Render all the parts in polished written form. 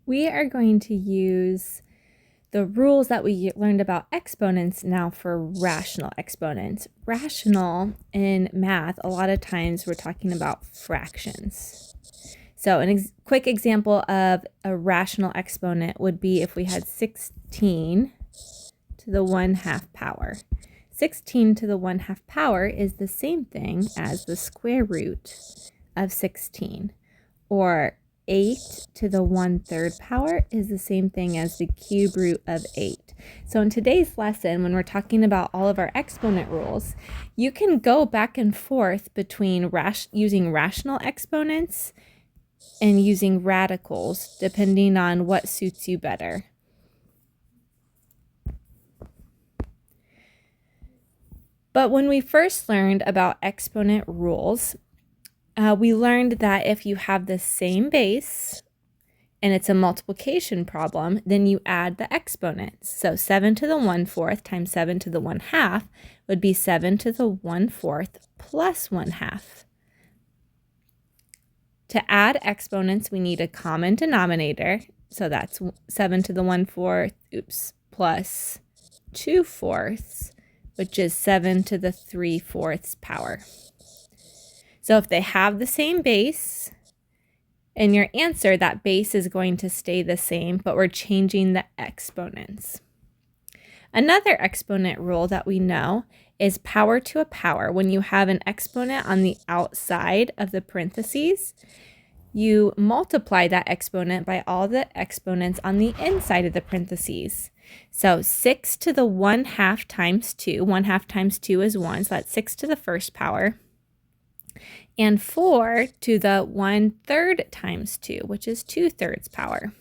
We are going to use the rules that we learned about exponents now for rational exponents. Rational in math, a lot of times we're talking about fractions. So a quick example of a rational exponent would be if we had 16 to the 1/2 power. 16 to the 1/2 power is the same thing as the square root of 16, or 8 to the 1/3 power is the same thing as the cube root of 8. So in today's lesson, when we're talking about all of our exponent rules, you can go back and forth between using rational exponents and using radicals, depending on what suits you better. But when we first learned about exponent rules, we learned that if you have the same base and it's a multiplication problem, then you add the exponents. So 7 to the 1/4 times 7 to the 1/2 would be 7 to the 1/4 plus 1/2. To add exponents, we need a common denominator. So that's 7 to the 1/4, plus 2/4, which is 7 to the 3/4 power. So if they have the same base, in your answer, that base is going to stay the same, but we're changing the exponents. Another exponent rule that we know is power to a power. When you have an exponent on the outside of the parentheses, you multiply that exponent by all the exponents on the inside of the parentheses. So 6 to the 1/2 times 2, 1/2 times 2 is 1, so that's 6 to the first power. And 4 to the 1/3 times 2, which is 2/3 power.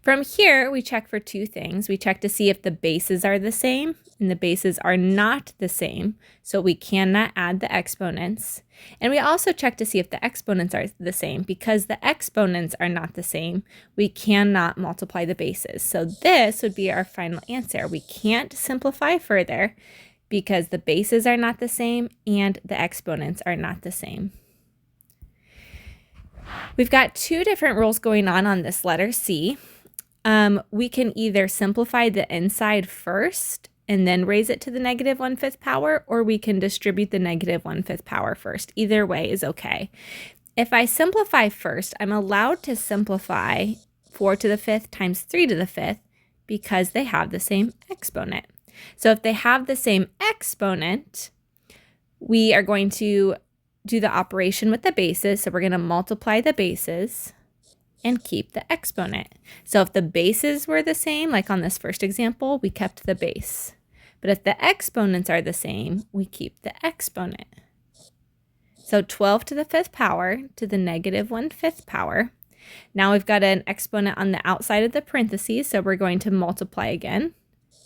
From here, we check for two things. We check to see if the bases are the same, and the bases are not the same, so we cannot add the exponents. And we also check to see if the exponents are the same. Because the exponents are not the same, we cannot multiply the bases. So this would be our final answer. We can't simplify further because the bases are not the same and the exponents are not the same. We've got two different rules going on this letter C. We can either simplify the inside first and then raise it to the -1/5 power, or we can distribute the -1/5 power first. Either way is okay. If I simplify first, I'm allowed to simplify 4 to the 5th times 3 to the 5th because they have the same exponent. So if they have the same exponent, we are going to do the operation with the bases. So we're going to multiply the bases and keep the exponent. So if the bases were the same, like on this first example, we kept the base. But if the exponents are the same, we keep the exponent. So 12 to the 5th power to the -1/5 power. Now we've got an exponent on the outside of the parentheses, so we're going to multiply again.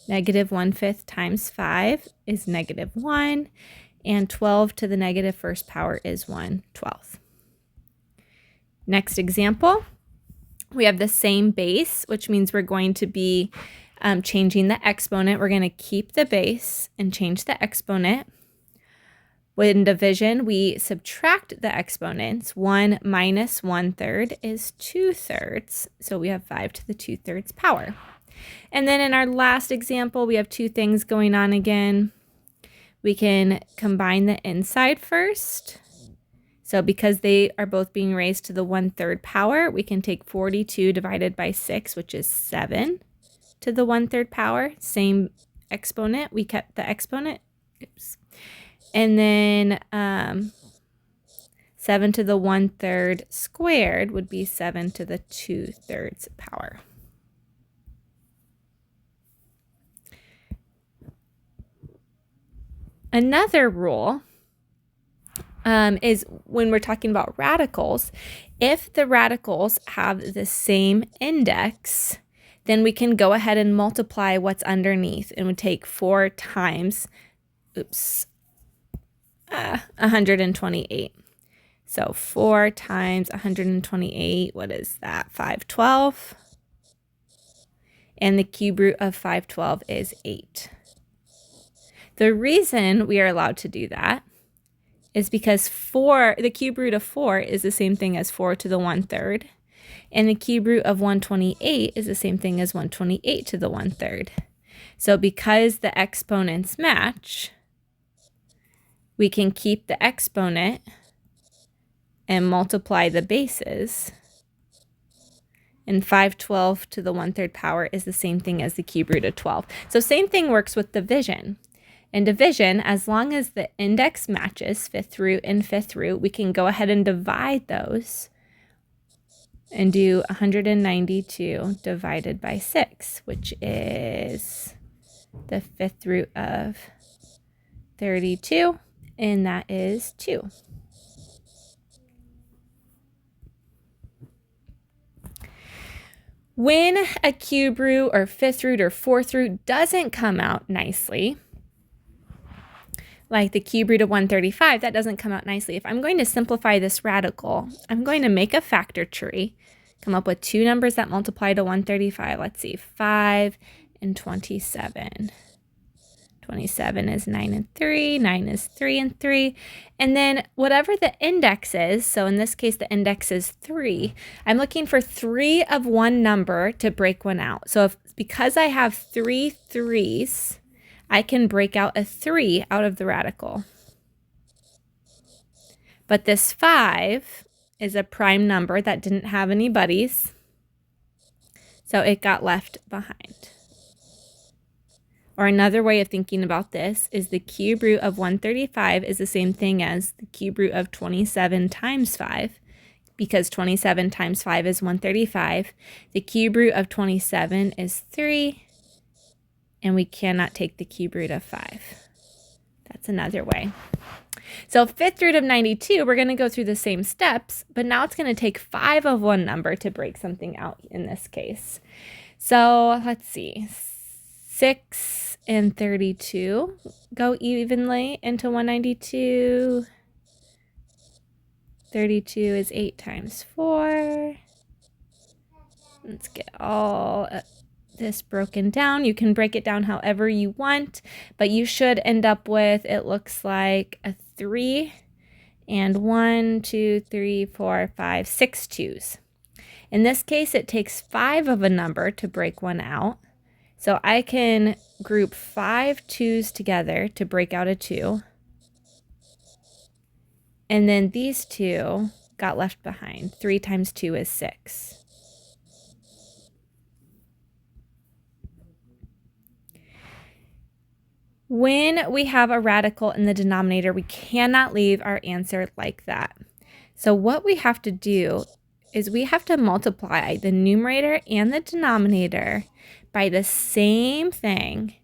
-1/5 times 5 is -1, and 12 to the -1st power is 1/12. Next example, we have the same base, which means we're going to be changing the exponent. We're going to keep the base and change the exponent. When division, we subtract the exponents. 1 minus 1/3 is 2/3, so we have 5 to the 2/3 power. And then in our last example, we have two things going on again. We can combine the inside first. So because they are both being raised to the 1/3 power, we can take 42 divided by 6, which is 7 to the 1/3 power. Same exponent. We kept the exponent. And then 7 to the 1/3 squared would be 7 to the 2/3 power. Another rule is when we're talking about radicals, if the radicals have the same index, then we can go ahead and multiply what's underneath, and we take 4 times 128. So 4 times 128, what is that? 512. And the cube root of 512 is 8. The reason we are allowed to do that is because the cube root of 4 is the same thing as 4 to the 1/3. And the cube root of 128 is the same thing as 128 to the 1/3. So because the exponents match, we can keep the exponent and multiply the bases. And 512 to the 1/3 power is the same thing as the cube root of 12. So same thing works with division. In division, as long as the index matches fifth root and fifth root, we can go ahead and divide those and do 192 divided by 6, which is the fifth root of 32, and that is 2. When a cube root or fifth root or fourth root doesn't come out nicely, like the cube root of 135, that doesn't come out nicely. If I'm going to simplify this radical, I'm going to make a factor tree, come up with two numbers that multiply to 135. Let's see, 5 and 27. 27 is 9 and 3, 9 is 3 and 3. And then whatever the index is, so in this case the index is 3, I'm looking for 3 of one number to break one out. So because I have 3 3s, I can break out a 3 out of the radical. But this 5 is a prime number that didn't have any buddies, so it got left behind. Or another way of thinking about this is the cube root of 135 is the same thing as the cube root of 27 times 5, because 27 times 5 is 135. The cube root of 27 is 3, and we cannot take the cube root of 5. That's another way. So fifth root of 92, we're going to go through the same steps, but now it's going to take 5 of one number to break something out in this case. So let's see. 6 and 32 go evenly into 192. 32 is 8 times 4. Let's get all this broken down. You can break it down however you want, but you should end up with, it looks like a 3 and 1, 2, 3, 4, 5, 6 2s. In this case, it takes 5 of a number to break one out. So I can group 5 2s together to break out a 2. And then these two got left behind. 3 times 2 is 6. When we have a radical in the denominator, we cannot leave our answer like that. So what we have to do is we have to multiply the numerator and the denominator by the same thing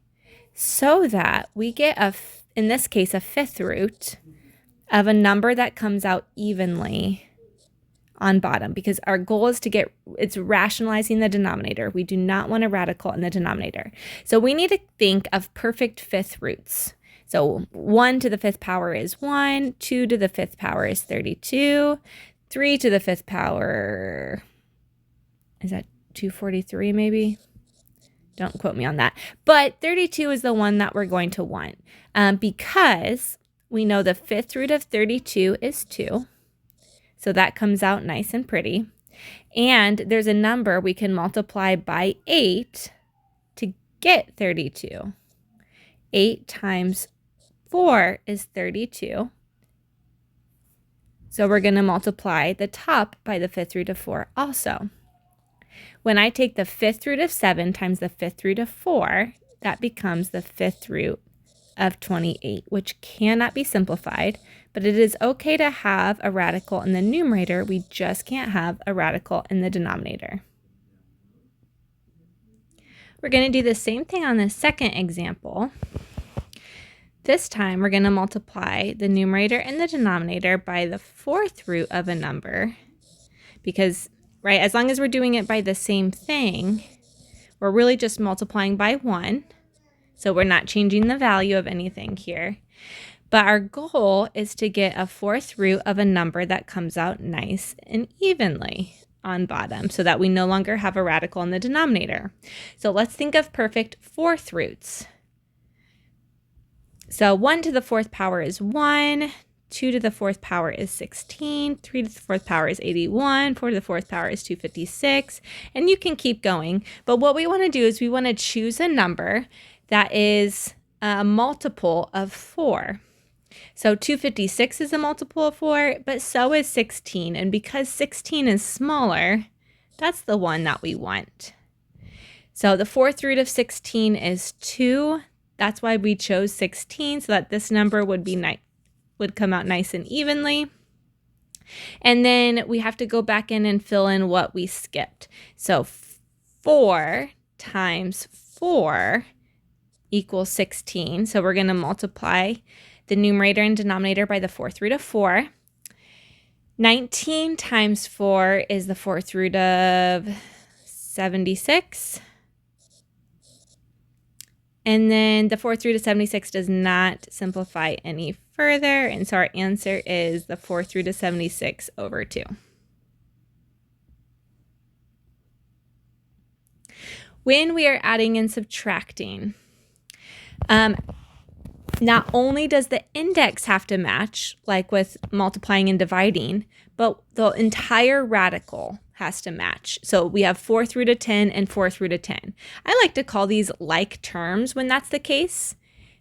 so that we get, in this case, a fifth root of a number that comes out evenly on bottom, because our goal is to it's rationalizing the denominator. We do not want a radical in the denominator. So we need to think of perfect fifth roots. So 1 to the 5th power is 1, 2 to the 5th power is 32, 3 to the 5th power, is that 243 maybe? Don't quote me on that. But 32 is the one that we're going to want because we know the fifth root of 32 is 2. So that comes out nice and pretty. And there's a number we can multiply by 8 to get 32. 8 times 4 is 32. So we're going to multiply the top by the fifth root of 4 also. When I take the fifth root of 7 times the fifth root of 4, that becomes the fifth root of 28, which cannot be simplified, but it is okay to have a radical in the numerator. We just can't have a radical in the denominator. We're going to do the same thing on the second example. This time, we're going to multiply the numerator and the denominator by the fourth root of a number because, right, as long as we're doing it by the same thing, we're really just multiplying by 1. So we're not changing the value of anything here. But our goal is to get a fourth root of a number that comes out nice and evenly on bottom so that we no longer have a radical in the denominator. So let's think of perfect fourth roots. So 1 to the 4th power is 1, 2 to the 4th power is 16, 3 to the 4th power is 81, 4 to the 4th power is 256, and you can keep going. But what we want to do is we want to choose a number that is a multiple of 4. So 256 is a multiple of 4, but so is 16. And because 16 is smaller, that's the one that we want. So the 4th root of 16 is 2. That's why we chose 16, so that this number would come out nice and evenly. And then we have to go back in and fill in what we skipped. So 4 times 4 equals 16. So we're going to multiply the numerator and denominator by the 4th root of 4. 19 times 4 is the 4th root of 76. And then the 4th root of 76 does not simplify any further. And so our answer is the 4th root of 76 over 2. When we are adding and subtracting, not only does the index have to match, like with multiplying and dividing, but the entire radical has to match. So we have 4th root of 10 and 4th root of 10. I like to call these like terms when that's the case.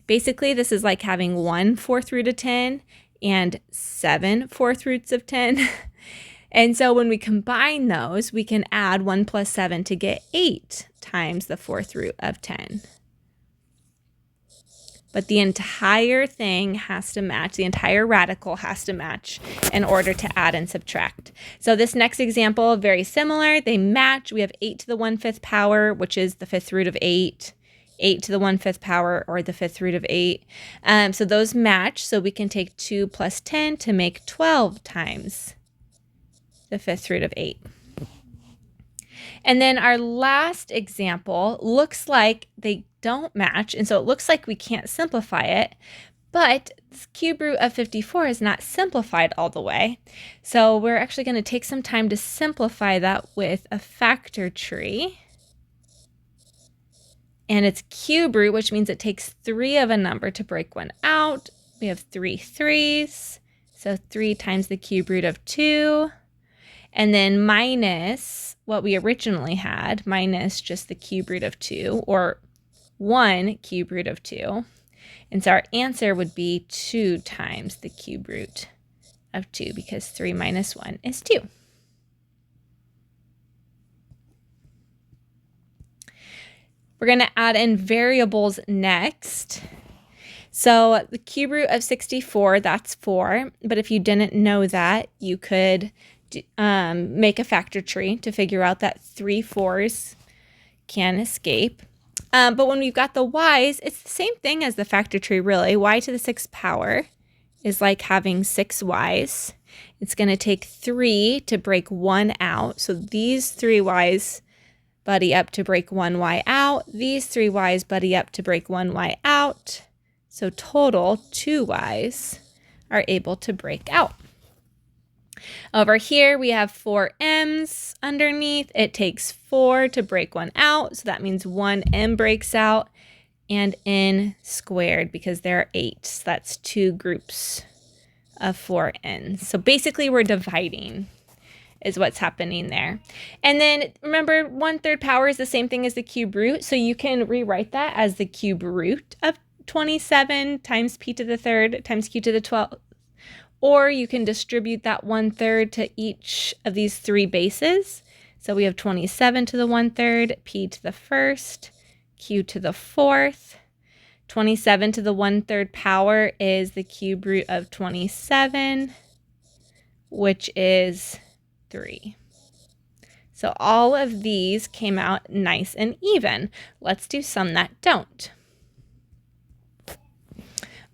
Basically, this is like having 1 4th root of 10 and 7 4th roots of 10. And so when we combine those, we can add 1 plus 7 to get 8 times the 4th root of 10. But the entire thing has to match, the entire radical has to match in order to add and subtract. So this next example, very similar. They match. We have 8 to the 1/5 power, which is the 5th root of 8. 8 to the 1/5 power, or the 5th root of 8. So those match. So we can take 2 plus 10 to make 12 times the 5th root of 8. And then our last example looks like they don't match, and so it looks like we can't simplify it, but this cube root of 54 is not simplified all the way. So we're actually going to take some time to simplify that with a factor tree. And it's cube root, which means it takes 3 of a number to break one out. We have 3 3s, so 3 times the cube root of 2. And then minus what we originally had, minus just the cube root of 2, or 1 cube root of 2. And so our answer would be 2 times the cube root of 2, because 3 minus 1 is 2. We're going to add in variables next. So the cube root of 64, that's 4. But if you didn't know that, you could make a factor tree to figure out that 3 4s can escape. But when we've got the y's, it's the same thing as the factor tree, really. Y to the 6th power is like having 6 y's. It's going to take 3 to break 1 out. So these 3 y's buddy up to break 1 y out. These 3 y's buddy up to break 1 y out. So total 2 y's are able to break out. Over here, we have 4 m's underneath. It takes 4 to break 1 out, so that means 1 m breaks out, and n squared, because there are 8. So that's 2 groups of 4 n's. So basically, we're dividing is what's happening there. And then remember, 1/3 power is the same thing as the cube root, so you can rewrite that as the cube root of 27 times p to the 3rd times q to the 12th. Or you can distribute that 1/3 to each of these 3 bases. So we have 27 to the 1/3, p to the 1st, q to the 4th. 27 to the 1/3 power is the cube root of 27, which is 3. So all of these came out nice and even. Let's do some that don't.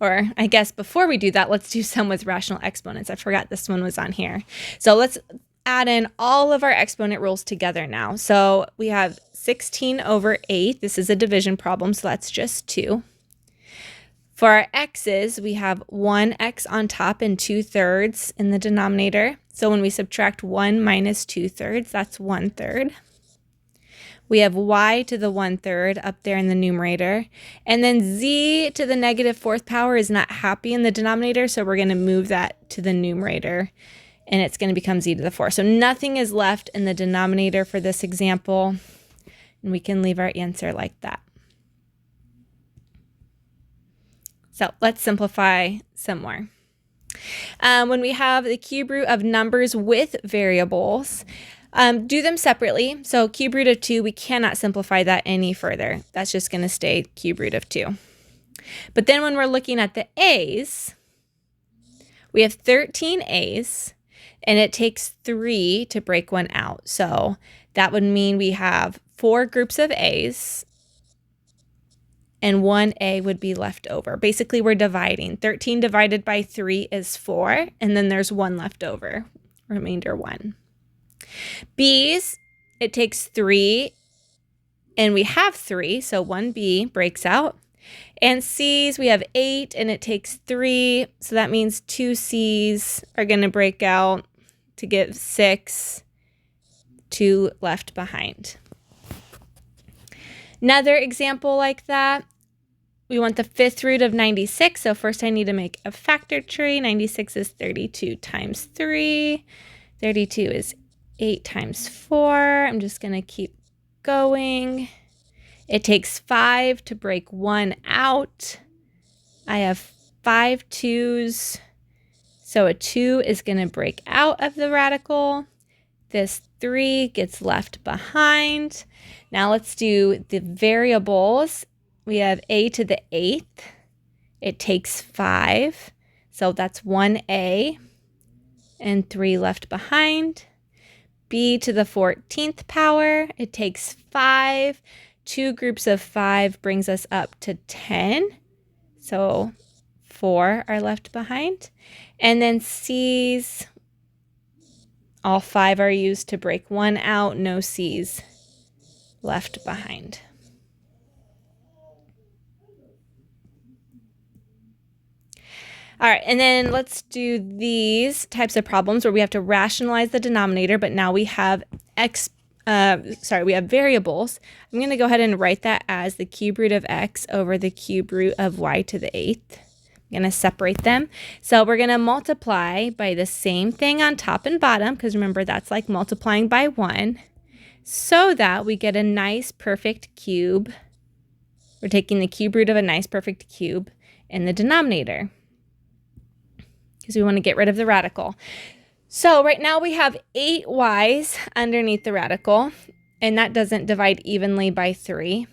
Or I guess before we do that, let's do some with rational exponents. I forgot this one was on here. So let's add in all of our exponent rules together now. So we have 16 over 8. This is a division problem, so that's just 2. For our x's, we have 1x on top and 2/3 in the denominator. So when we subtract 1 minus 2/3, that's 1/3. We have y to the 1/3 up there in the numerator. And then z to the negative 4th power is not happy in the denominator, so we're going to move that to the numerator. And it's going to become z to the 4. So nothing is left in the denominator for this example. And we can leave our answer like that. So let's simplify some more. When we have the cube root of numbers with variables, do them separately. So cube root of 2, we cannot simplify that any further. That's just going to stay cube root of 2. But then when we're looking at the a's, we have 13 a's, and it takes 3 to break one out. So that would mean we have 4 groups of a's, and 1a would be left over. Basically, we're dividing. 13 divided by 3 is 4, and then there's 1 left over, remainder 1. B's, it takes 3, and we have 3, so 1b breaks out. And C's, we have 8, and it takes 3, so that means 2 C's are going to break out to give 6, 2 left behind. Another example like that, we want the 5th root of 96, so first I need to make a factor tree. 96 is 32 times 3. 32 is 8 times 4. I'm just going to keep going. It takes 5 to break 1 out. I have 5 2's, so a 2 is going to break out of the radical. This 3 gets left behind. Now let's do the variables. We have a to the 8th. It takes 5, so that's 1a, and 3 left behind. B to the 14th power, it takes 5. 2 groups of 5 brings us up to 10, so 4 are left behind. And then C's, all 5 are used to break 1 out, no C's left behind. All right, and then let's do these types of problems where we have to rationalize the denominator, but now we have we have variables. I'm going to go ahead and write that as the cube root of x over the cube root of y to the 8th. I'm going to separate them. So we're going to multiply by the same thing on top and bottom, because remember, that's like multiplying by 1, so that we get a nice perfect cube. We're taking the cube root of a nice perfect cube in the denominator, because we want to get rid of the radical. So right now we have 8 y's underneath the radical, and that doesn't divide evenly by 3,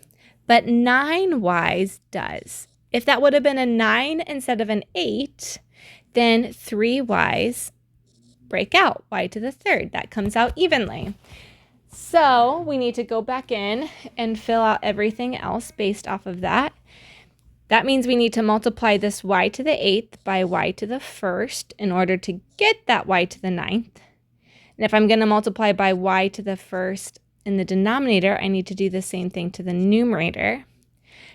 but 9 y's does. If that would have been a 9 instead of an 8, then 3 y's break out, y to the 3rd. That comes out evenly. So we need to go back in and fill out everything else based off of that. That means we need to multiply this y to the 8th by y to the 1st in order to get that y to the 9th. And if I'm going to multiply by y to the 1st in the denominator, I need to do the same thing to the numerator.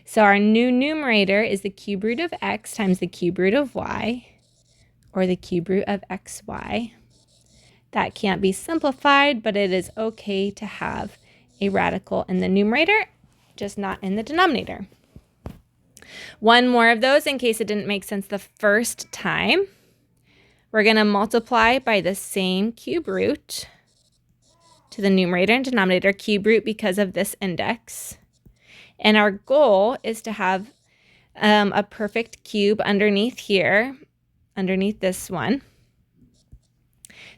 So our new numerator is the cube root of x times the cube root of y, or the cube root of xy. That can't be simplified, but it is okay to have a radical in the numerator, just not in the denominator. One more of those in case it didn't make sense the first time. We're going to multiply by the same cube root to the numerator and denominator, cube root because of this index. And our goal is to have a perfect cube underneath here, underneath this one.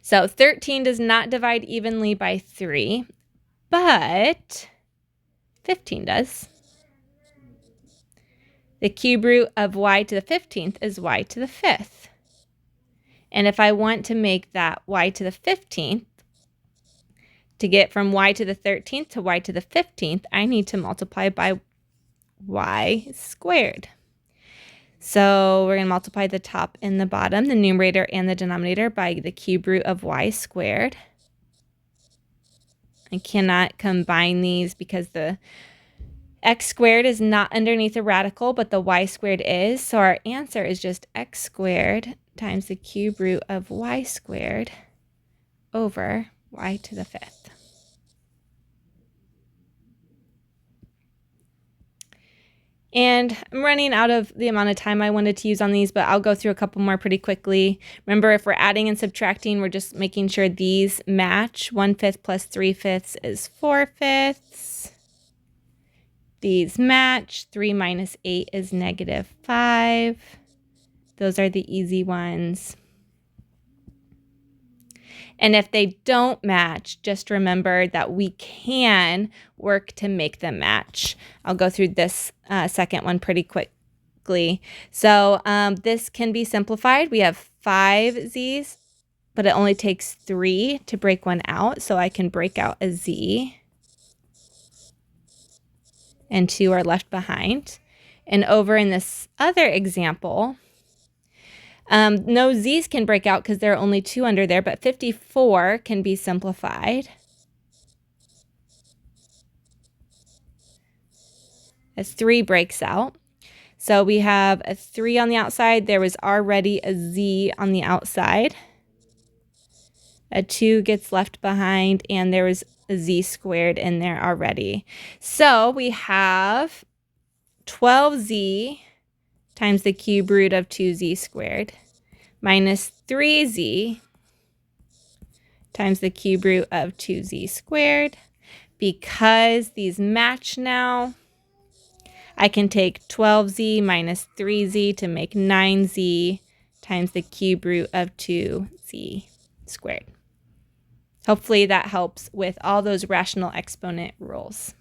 So 13 does not divide evenly by 3, but 15 does. The cube root of y to the 15th is y to the 5th. And if I want to make that y to the 15th, to get from y to the 13th to y to the 15th, I need to multiply by y squared. So we're going to multiply the top and the bottom, the numerator and the denominator, by the cube root of y squared. I cannot combine these because the x squared is not underneath a radical, but the y squared is. So our answer is just x squared times the cube root of y squared over y to the 5th. And I'm running out of the amount of time I wanted to use on these, but I'll go through a couple more pretty quickly. Remember, if we're adding and subtracting, we're just making sure these match. 1/5 plus 3/5 is 4/5. These match. 3 minus 8 is -5. Those are the easy ones. And if they don't match, just remember that we can work to make them match. I'll go through this second one pretty quickly. So this can be simplified. We have 5 z's, but it only takes 3 to break one out. So I can break out a z, and 2 are left behind. And over in this other example, no z's can break out because there are only 2 under there, but 54 can be simplified as 3 breaks out. So we have a 3 on the outside. There was already a z on the outside. A 2 gets left behind, and there was a z squared in there already. So we have 12z times the cube root of 2z squared minus 3z times the cube root of 2z squared. Because these match now, I can take 12z minus 3z to make 9z times the cube root of 2z squared. Hopefully that helps with all those rational exponent rules.